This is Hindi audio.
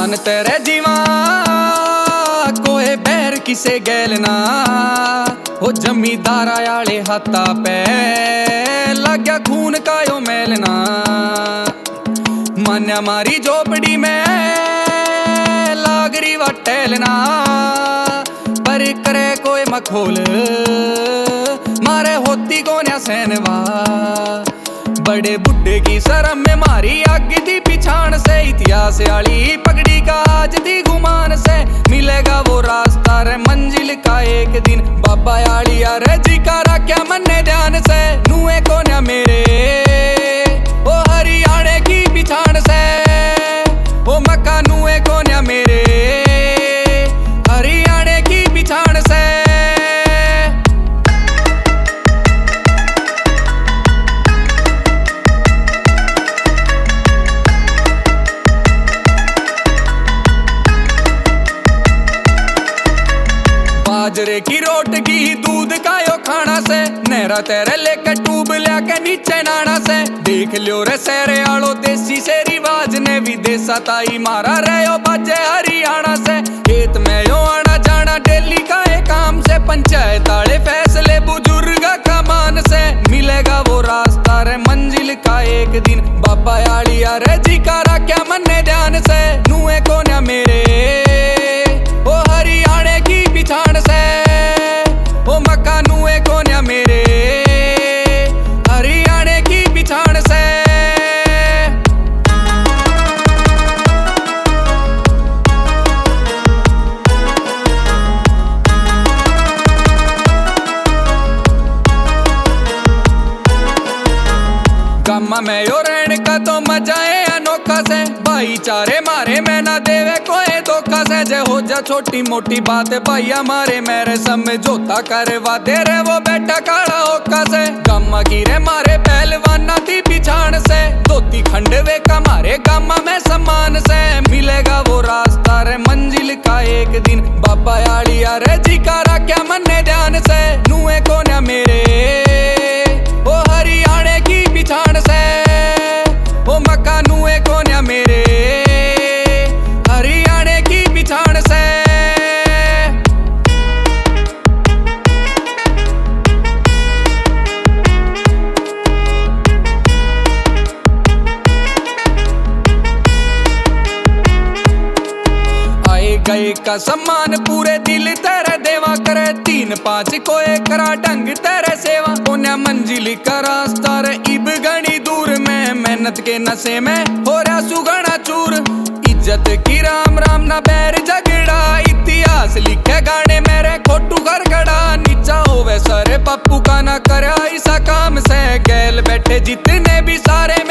मन तेरे जीवा कोई बैर किसे गैल ना हो। जमींदार आले हाथा पे लाग्या खून का यो मैलना। मान्या मारी झोपड़ी में लागरी वा टहलना। पर करे कोई मखोल मारे होती कोन्या सैनवा। बड़े बुड्ढे की शर्म में मारी आग दी पिछाण से। इतिहास आली पगड़ी का आज दी गुमान से। मिलेगा वो रास्ता रे मंजिल का एक दिन। बाबा आली रे जी का क्या मन्ने ध्यान से। नुए कोन्या मेरे ओ हरियाणे की पिछाण से। ओ मक्का नुए कोन्या मेरे हरियाणे की पिछाण से। बाजरे की रोटगी दूध का यो खाना से। नहरा तेरे लेके टूब लेके नीचे नाना से। देख लियो रे सहरे आलो देसी से रिवाज ने। विदेशा ताई मारा रहे बाजे हरियाणा से। खेत में यो आना जाना डेली का एक काम से। पंचायत आले फैसले बुजुर्ग का मान से। मिलेगा वो रास्ता रे मंजिल का एक दिन। बाबा आली रे जी का क्या मन्ने ध्यान से। नुए कोन्या मेरे ओ हरियाणे की पिछाण से। ओ मक्का नुए कोन्या मेरे हरियाणे की पिछाण से। गामा में यो रहने का तो मजा है अनोखा से। भाईचारे मारे में ना देवे कोई धोखा से। जे हो जा छोटी मोटी बात भाई हमारे मेरे समझौता करवा दे रे वो बेटा काड़ा होका से। गामा की रे मारे पहलवाना थी पिछाण से। धोती खंडवे का मारे गामा में सम्मान से। मिलेगा वो रास्ता रे मंजिल का एक दिन। बाबा आली रे जी का क्या मन्ने ध्यान से। नुए कोन्या मेरे ओ हरियाणे की पिछाण से। ओ मक्का नुए कोन्या मेरे हरियाणे की पिछाण से। आए गए का सम्मान पूरे दिल तेरे देवा करे। 3-5 कोई करा ढंग तेरे सेवा। कोन्या मंजिल का रास्ता रे इब घनी दूर में। मेहनत के नशे में हो रहा सुगना चूर। इज्जत की राम राम ना बैर झगड़ा। इतिहास लिखे गाने मेरे खोटू घर गड़ा। नीचा होवे सरे पप्पू का ना करे ऐसा काम से। गैल बैठे जितने भी सारे